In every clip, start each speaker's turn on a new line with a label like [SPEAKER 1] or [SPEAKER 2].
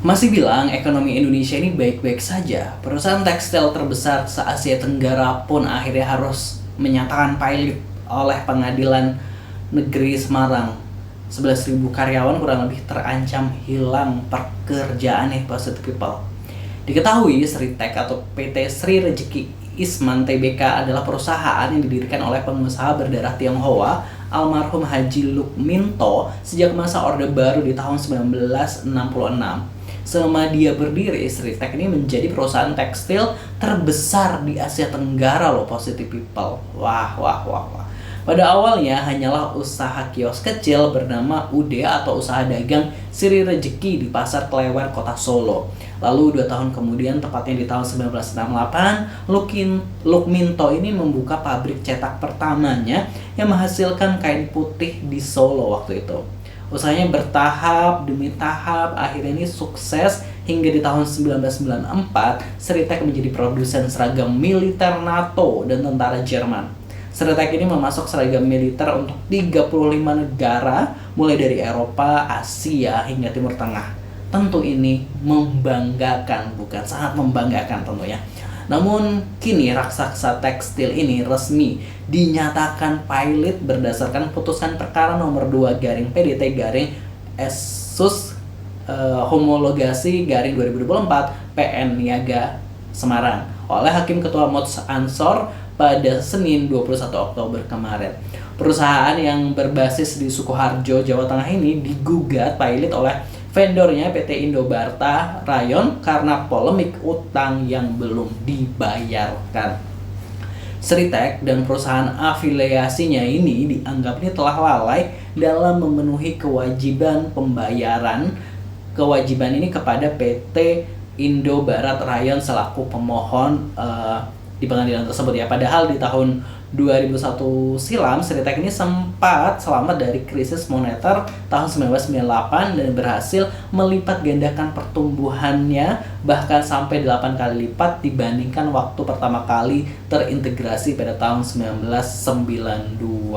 [SPEAKER 1] Masih bilang ekonomi Indonesia ini baik-baik saja. Perusahaan tekstil terbesar se-Asia Tenggara pun akhirnya harus menyatakan pilot oleh Pengadilan Negeri Semarang. 11.000 karyawan kurang lebih terancam hilang pekerjaan nih, Positive People. Diketahui Sritek atau PT Sri Rejeki Isman Tbk adalah perusahaan yang didirikan oleh pengusaha berdarah Tionghoa almarhum Haji Lukminto sejak masa Orde Baru di tahun 1966. Selama dia berdiri, Sritek ini menjadi perusahaan tekstil terbesar di Asia Tenggara loh, Positive People. Wah. Pada awalnya hanyalah usaha kios kecil bernama Ude atau usaha dagang Sri Rejeki di Pasar Klewer, Kota Solo. Lalu 2 tahun kemudian, tepatnya di tahun 1968, Lukminto ini membuka pabrik cetak pertamanya yang menghasilkan kain putih di Solo waktu itu. Usahanya bertahap demi tahap, akhirnya ini sukses hingga di tahun 1994 Sritek menjadi produsen seragam militer NATO dan tentara Jerman. Sritek ini memasok seragam militer untuk 35 negara mulai dari Eropa, Asia hingga Timur Tengah. Tentu ini membanggakan, bukan? Sangat membanggakan tentunya. Namun kini raksasa tekstil ini resmi dinyatakan pilot berdasarkan putusan perkara nomor 2 garing PDT garing Esus homologasi garing 2024 PN Niaga Semarang oleh Hakim Ketua Mods Ansor pada Senin 21 Oktober kemarin. Perusahaan yang berbasis di Sukoharjo, Jawa Tengah ini digugat pilot oleh vendornya PT Indobarta Rayon karena polemik utang yang belum dibayarkan. Sritek dan perusahaan afiliasinya ini dianggap ini telah lalai dalam memenuhi kewajiban pembayaran kewajiban ini kepada PT Indobarat Rayon selaku pemohon di pengadilan tersebut ya. Padahal di tahun 2001 silam, Sritek ini sempat selamat dari krisis moneter tahun 1998 dan berhasil melipat gandakan pertumbuhannya bahkan sampai 8 kali lipat dibandingkan waktu pertama kali terintegrasi pada tahun 1992.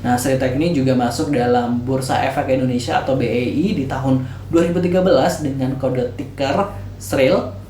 [SPEAKER 1] Nah, Sritek ini juga masuk dalam Bursa Efek Indonesia atau BEI di tahun 2013 dengan kode ticker SRIL.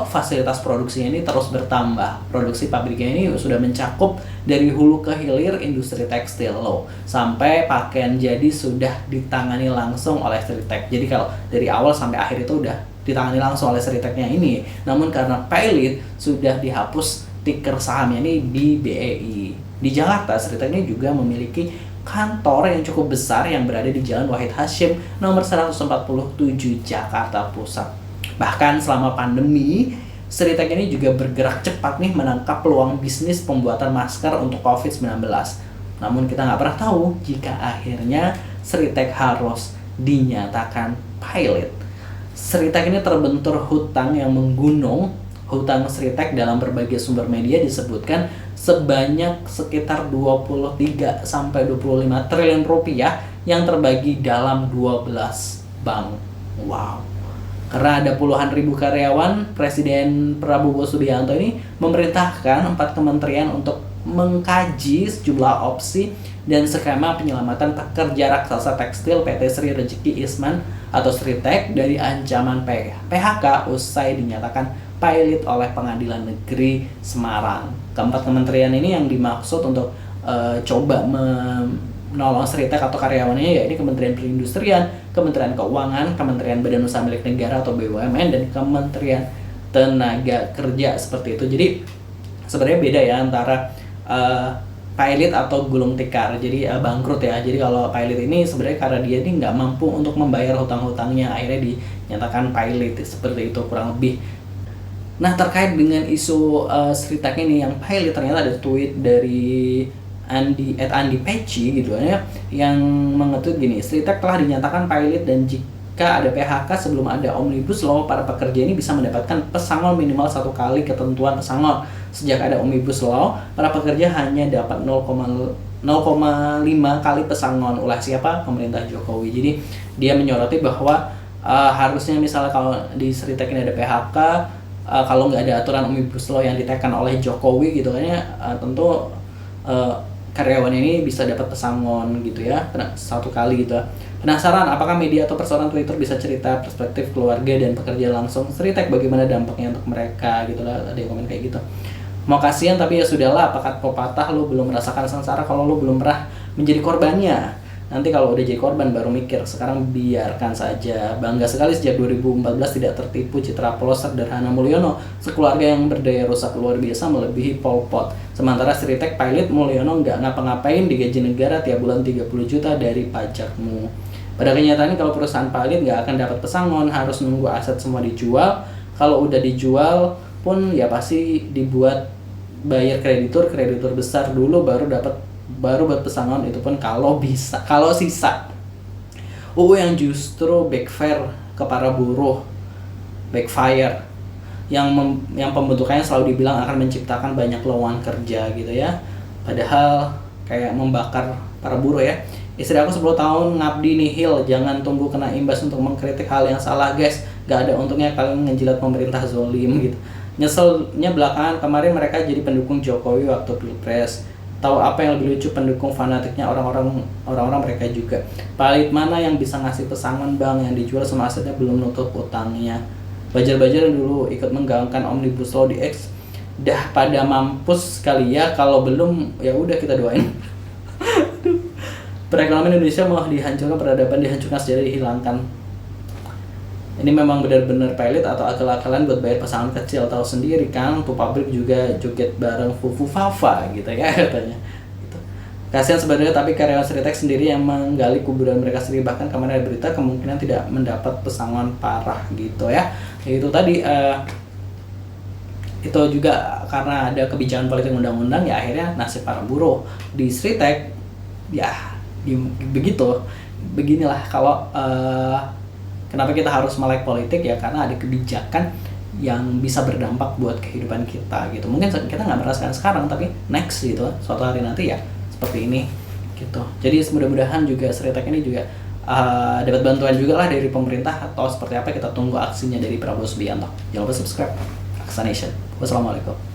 [SPEAKER 1] Fasilitas produksinya ini terus bertambah. Produksi pabriknya ini sudah mencakup dari hulu ke hilir industri tekstil loh. Sampai pakaian jadi sudah ditangani langsung oleh Sritek. Jadi kalau dari awal sampai akhir itu udah ditangani langsung oleh Sriteknya ini. Namun karena pilot sudah dihapus ticker sahamnya ini di BEI. Di Jakarta, Sritek ini juga memiliki kantor yang cukup besar yang berada di Jalan Wahid Hasyim nomor 147 Jakarta Pusat. Bahkan selama pandemi, Sritek ini juga bergerak cepat nih menangkap peluang bisnis pembuatan masker untuk COVID-19. Namun kita nggak pernah tahu jika akhirnya Sritek harus dinyatakan pilot. Sritek ini terbentur hutang yang menggunung. Hutang Sritek dalam berbagai sumber media disebutkan sebanyak sekitar 23 sampai 25 triliun rupiah yang terbagi dalam 12 bank. Wow. Karena ada puluhan ribu karyawan, Presiden Prabowo Subianto ini memerintahkan 4 kementerian untuk mengkaji sejumlah opsi dan skema penyelamatan pekerja raksasa tekstil PT Sri Rejeki Isman atau Sritek dari ancaman PHK usai dinyatakan pilot oleh Pengadilan Negeri Semarang. Keempat kementerian ini yang dimaksud untuk coba menolong Sritek atau karyawannya, ya ini Kementerian Perindustrian, Kementerian Keuangan, Kementerian Badan Usaha Milik Negara atau BUMN, dan Kementerian Tenaga Kerja seperti itu. Jadi sebenarnya beda ya antara pilot atau gulung tikar. Jadi bangkrut ya. Jadi kalau pilot ini sebenarnya karena dia ini nggak mampu untuk membayar hutang-hutangnya, akhirnya dinyatakan pilot seperti itu kurang lebih. Nah, terkait dengan isu Sritek ini yang pilot, ternyata ada tweet dari Andi Peci gitu ya, yang mengetweet gini, Sritek telah dinyatakan pilot dan jika ada PHK sebelum ada Omnibus Law, para pekerja ini bisa mendapatkan pesangon minimal 1 kali ketentuan pesangon. Sejak ada Omnibus Law, para pekerja hanya dapat 0,5 kali pesangon. Ulah siapa? Pemerintah Jokowi. Jadi dia menyoroti bahwa harusnya misalnya kalau di Sritek ini ada PHK, kalau nggak ada aturan Omnibus Law yang ditekan oleh Jokowi gitu kan ya, tentu karyawan ini bisa dapat pesangon gitu ya, 1 kali gitu. Penasaran apakah media atau persoalan Twitter bisa cerita perspektif keluarga dan pekerja langsung Sritek, bagaimana dampaknya untuk mereka gitu lah, ada yang komen kayak gitu. Mau kasihan tapi ya sudahlah, pakat pepatah, lu belum merasakan sengsara kalau lu belum pernah menjadi korbannya. Nanti kalau udah jadi korban baru mikir, sekarang biarkan saja. Bangga sekali sejak 2014 tidak tertipu citra polos sederhana Mulyono. Sekeluarga yang berdaya rusak luar biasa melebihi Pol Pot. Sementara Sritek pilot Mulyono nggak ngapa-ngapain, digaji negara tiap bulan 30 juta dari pajakmu. Pada kenyataannya kalau perusahaan pilot nggak akan dapat pesangon, harus nunggu aset semua dijual. Kalau udah dijual pun ya pasti dibuat bayar kreditur besar dulu baru buat pesangon, itu pun kalau bisa, kalau sisa. UU yang justru backfire ke para buruh, backfire yang pembentukannya selalu dibilang akan menciptakan banyak lowongan kerja gitu ya, padahal kayak membakar para buruh ya. Istri aku 10 tahun ngabdi nihil, jangan tunggu kena imbas untuk mengkritik hal yang salah guys, gak ada untungnya kalian ngejilat pemerintah zolim gitu. Nyeselnya belakangan kemarin mereka jadi pendukung Jokowi waktu Pilpres. Tahu apa yang lebih lucu, pendukung fanatiknya orang-orang mereka juga. Palit mana yang bisa ngasih pesangon bang, yang dijual sama asetnya belum nutup utangnya. Bajar-bajar yang dulu ikut menggaungkan Omnibus Law di X dah pada mampus kali ya, kalau belum ya udah kita doain. Perekonomian Indonesia mau dihancurkan, peradaban dihancurkan, sejarah dihilangkan. Ini memang benar-benar pilot atau akal-akalan buat bayar pasangan kecil, tahu sendiri kan, tuh pabrik juga joget bareng Fufu Fafa gitu ya katanya. Gitu. Kasihan sebenarnya, tapi karyawan Sritek sendiri yang menggali kuburan mereka sendiri, bahkan kemarin ada berita kemungkinan tidak mendapat pesangon parah gitu ya. Itu tadi itu juga karena ada kebijakan politik undang-undang ya, akhirnya nasib para buruh di Sritek ya beginilah. Kalau kenapa kita harus melek politik ya, karena ada kebijakan yang bisa berdampak buat kehidupan kita gitu. Mungkin kita nggak merasakan sekarang, tapi next gitu, suatu hari nanti ya seperti ini gitu. Jadi mudah-mudahan juga Sritek ini juga dapat bantuan juga lah dari pemerintah, atau seperti apa, kita tunggu aksinya dari Prabowo Subianto. Jangan lupa subscribe Aksa Nation. Wassalamualaikum.